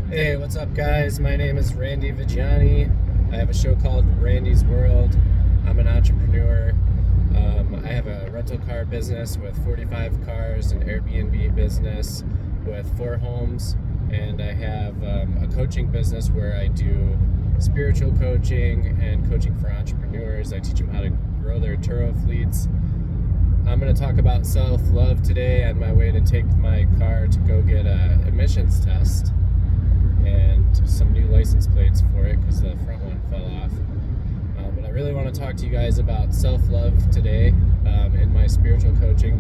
Hey, what's up, guys? My name is Randy Vigiani. I have a show called Randy's World. I'm an entrepreneur. I have a rental car business with 45 cars, an Airbnb business with 4 homes, and I have a coaching business where I do spiritual coaching and coaching for entrepreneurs. I teach them how to grow their Turo fleets. I'm going to talk about self-love today on my way to take my car to go get a emissions test and some new license plates for it because the front one fell off. But I really want to talk to you guys about self-love today. In my spiritual coaching,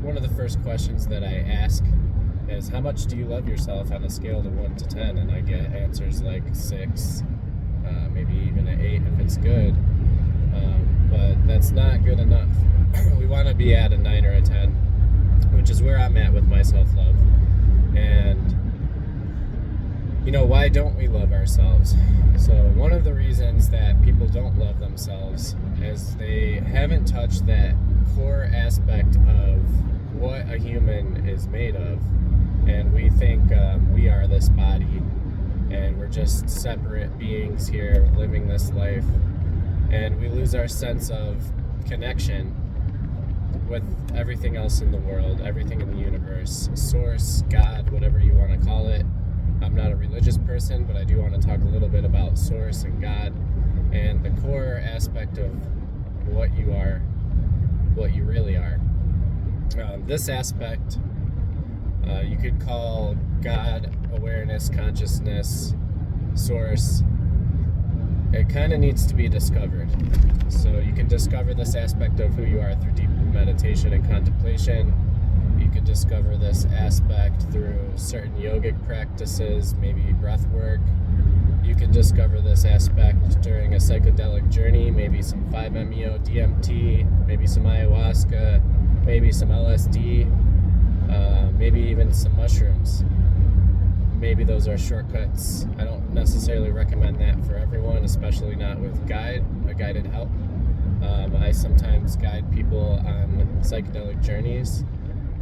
one of the first questions that I ask is, how much do you love yourself on a scale of 1 to 10? And I get answers like 6, maybe even an 8 if it's good. But that's not good enough. We want to be at a 9 or a 10, which is where I'm at with my self-love. And why don't we love ourselves? So one of the reasons that people don't love themselves is they haven't touched that core aspect of what a human is made of. And we think we are this body and we're just separate beings here living this life. And we lose our sense of connection with everything else in the world, everything in the universe, source, God, whatever you want to call it. I'm not a religious person, but I do want to talk a little bit about source and God and the core aspect of what you are, what you really are. This aspect, you could call God, awareness, consciousness, source. It kind of needs to be discovered. So you can discover this aspect of who you are through deep meditation and contemplation. You can discover this aspect through certain yogic practices, maybe breath work. You can discover this aspect during a psychedelic journey, maybe some 5-MeO, DMT, maybe some ayahuasca, maybe some LSD, maybe even some mushrooms. Maybe those are shortcuts. I don't necessarily recommend that for everyone, especially not with a guided help. I sometimes guide people on psychedelic journeys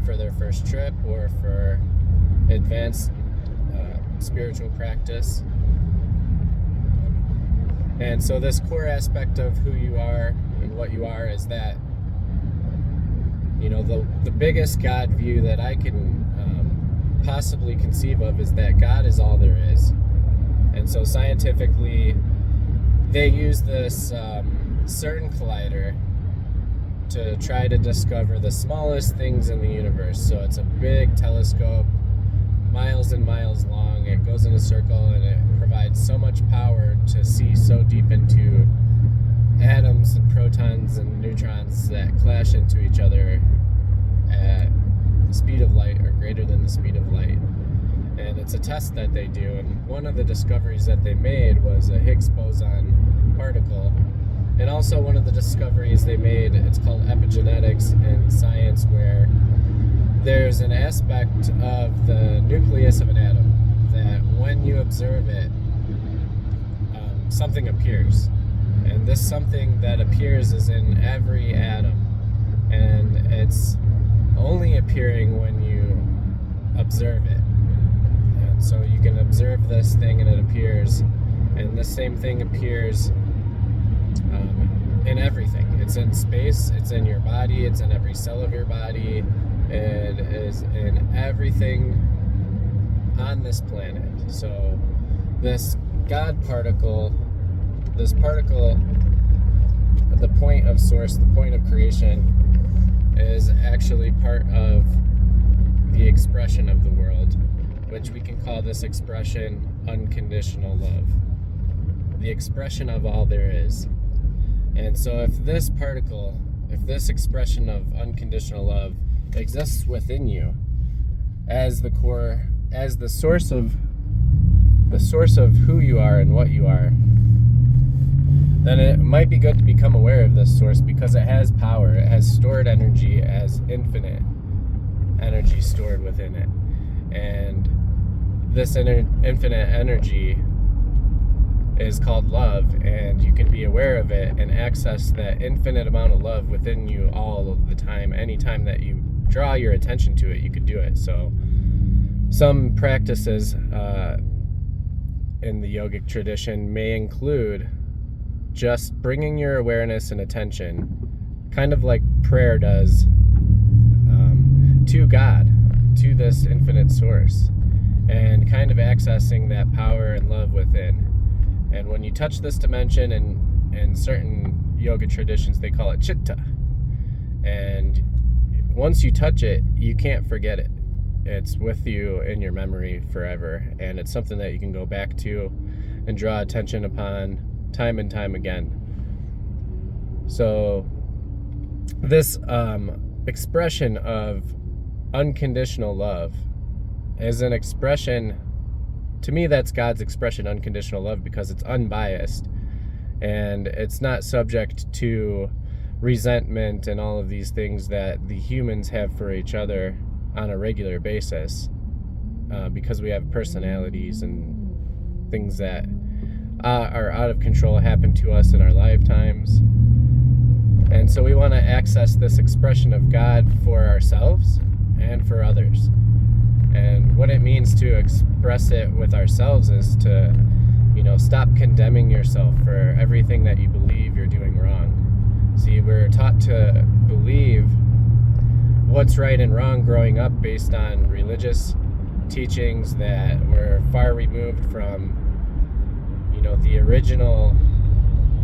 for their first trip or for advanced spiritual practice. And so this core aspect of who you are and what you are is that, the biggest God view that I can possibly conceive of is that God is all there is. And so scientifically, they use this certain collider to try to discover the smallest things in the universe. So it's a big telescope, miles and miles long. It goes in a circle and it provides so much power to see so deep into atoms and protons and neutrons that clash into each other at the speed of light or greater than the speed of light. And it's a test that they do, and one of the discoveries that they made was a Higgs boson particle. And also one of the discoveries they made, it's called epigenetics in science, where there's an aspect of the nucleus of an atom that when you observe it, something appears. And this something that appears is in every atom. And it's only appearing when you observe it. And so you can observe this thing and it appears, and the same thing appears in everything. It's in space, it's in your body, it's in every cell of your body, it is in everything on this planet. So this God particle, the point of source, the point of creation, is actually part of the expression of the world, which we can call this expression unconditional love. The expression of all there is. And so if this expression of unconditional love exists within you as the core, as the source of who you are and what you are, then it might be good to become aware of this source, because it has power. It has stored energy, it has infinite energy stored within it. And this infinite energy is called love, and you can be aware of it and access that infinite amount of love within you all of the time. Anytime that you draw your attention to it, you can do it. So Some practices in the yogic tradition may include just bringing your awareness and attention, kind of like prayer does, to God, to this infinite source, and kind of accessing that power and love within. And when you touch this dimension, in certain yoga traditions, they call it chitta. And once you touch it, you can't forget it. It's with you in your memory forever. And it's something that you can go back to and draw attention upon time and time again. So this expression of unconditional love is an expression, to me, that's God's expression, unconditional love, because it's unbiased and it's not subject to resentment and all of these things that the humans have for each other on a regular basis, because we have personalities and things that are out of control happen to us in our lifetimes. And so we want to access this expression of God for ourselves and for others. And what it means to express it with ourselves is to, stop condemning yourself for everything that you believe you're doing wrong. See, we're taught to believe what's right and wrong growing up based on religious teachings that were far removed from, the original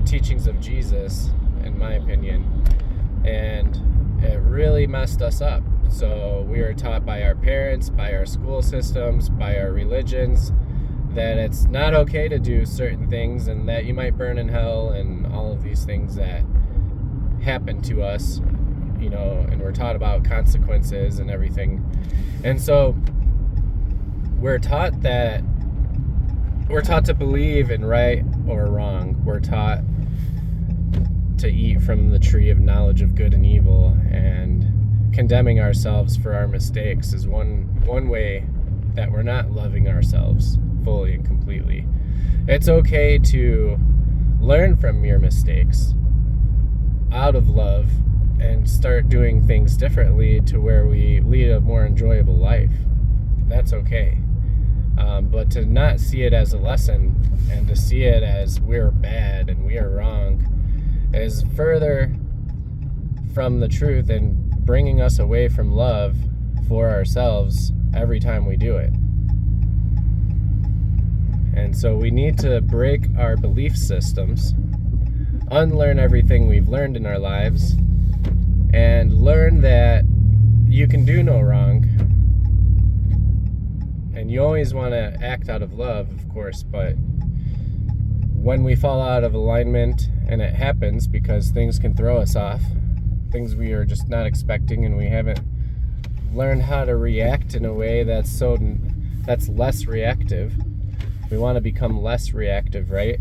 teachings of Jesus, in my opinion. And it really messed us up. So we were taught by our parents, by our school systems, by our religions, that it's not okay to do certain things and that you might burn in hell and all of these things that happen to us, and we're taught about consequences and everything. And so we're taught to believe in right or wrong. We're taught to eat from the tree of knowledge of good and evil, and condemning ourselves for our mistakes is one way that we're not loving ourselves fully and completely. It's okay to learn from your mistakes out of love and start doing things differently to where we lead a more enjoyable life. That's okay. But to not see it as a lesson and to see it as we're bad and we are wrong is further from the truth and bringing us away from love for ourselves every time we do it. And so we need to break our belief systems, unlearn everything we've learned in our lives, and learn that you can do no wrong. And you always want to act out of love, of course, but when we fall out of alignment, and it happens because things can throw us off, things we are just not expecting, and we haven't learned how to react in a way that's less reactive. We want to become less reactive, right?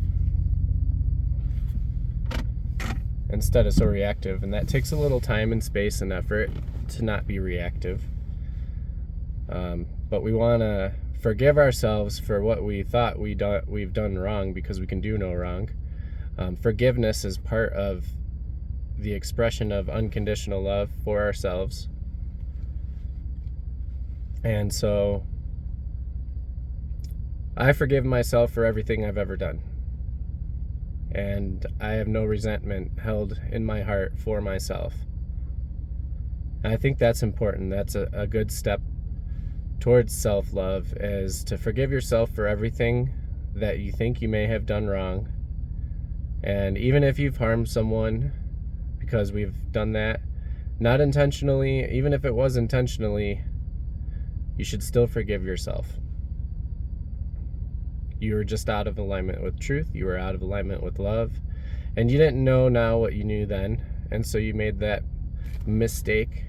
Instead of so reactive, and that takes a little time and space and effort to not be reactive. But we want to forgive ourselves for what we thought we've done wrong, because we can do no wrong. Forgiveness is part of the expression of unconditional love for ourselves. And so I forgive myself for everything I've ever done. And I have no resentment held in my heart for myself. And I think that's important. That's a good step towards self-love, is to forgive yourself for everything that you think you may have done wrong. And even if you've harmed someone, because we've done that, not intentionally, even if it was intentionally, you should still forgive yourself. You were just out of alignment with truth. You were out of alignment with love. And you didn't know now what you knew then. And so you made that mistake.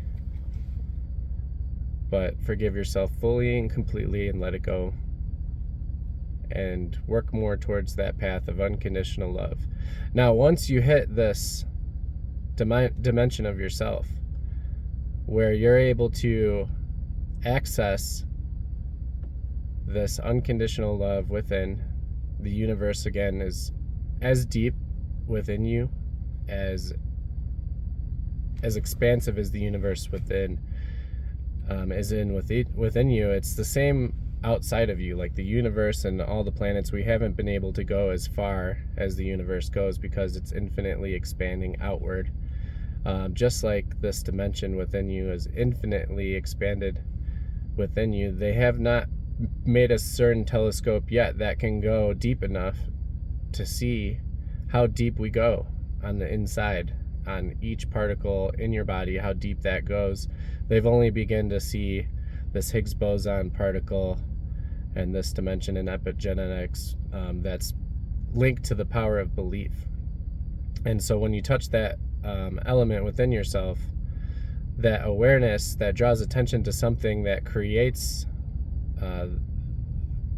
But forgive yourself fully and completely and let it go. And work more towards that path of unconditional love. Now, once you hit this dimension of yourself, where you're able to access this unconditional love within, the universe again is as deep within you, as expansive as the universe within. is within you. It's the same outside of you, like the universe and all the planets. We haven't been able to go as far as the universe goes because it's infinitely expanding outward. Just like this dimension within you is infinitely expanded within you. They have not made a certain telescope yet that can go deep enough to see how deep we go on the inside, on each particle in your body, how deep that goes. They've only begun to see this Higgs boson particle and this dimension in epigenetics that's linked to the power of belief. And so when you touch that element within yourself, that awareness that draws attention to something that creates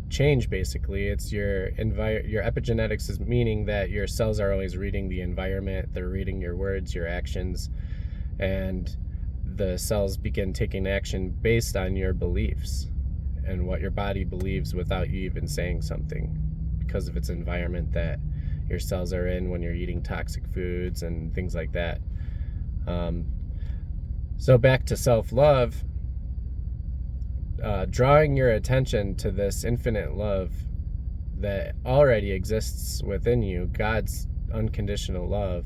change, basically, it's your epigenetics is meaning that your cells are always reading the environment, they're reading your words, your actions, and the cells begin taking action based on your beliefs and what your body believes without you even saying something, because of its environment that your cells are in when you're eating toxic foods and things like that. So back to self-love, drawing your attention to this infinite love that already exists within you, God's unconditional love,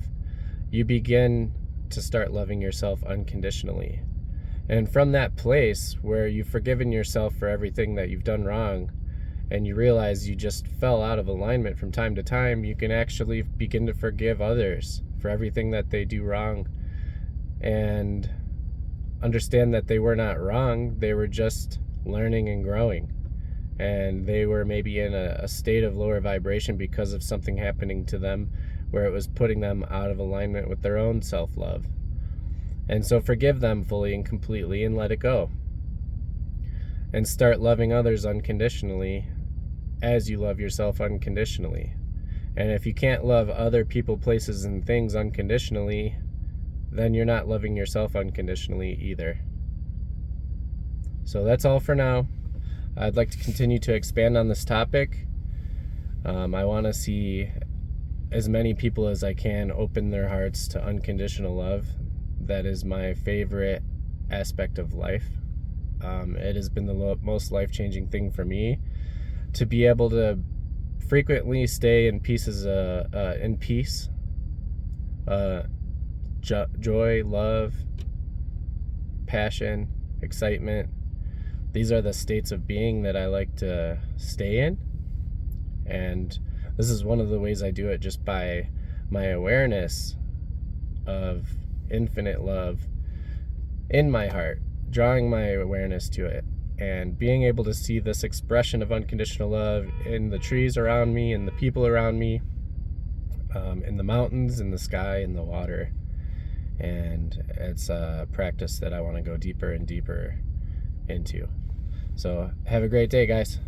you begin to start loving yourself unconditionally. And from that place where you've forgiven yourself for everything that you've done wrong, and you realize you just fell out of alignment from time to time, you can actually begin to forgive others for everything that they do wrong, and understand that they were not wrong, they were just learning and growing, and they were maybe in a state of lower vibration because of something happening to them where it was putting them out of alignment with their own self-love. And so forgive them fully and completely and let it go, and start loving others unconditionally as you love yourself unconditionally. And if you can't love other people, places, and things unconditionally, then you're not loving yourself unconditionally either. So that's all for now. I'd like to continue to expand on this topic. I want to see as many people as I can open their hearts to unconditional love. That is my favorite aspect of life. It has been the most life-changing thing for me to be able to frequently stay in peace, joy, love, passion, excitement. These are the states of being that I like to stay in, and this is one of the ways I do it, just by my awareness of infinite love in my heart, drawing my awareness to it, and being able to see this expression of unconditional love in the trees around me, in the people around me, in the mountains, in the sky, in the water. And it's a practice that I want to go deeper and deeper into. So have a great day, guys.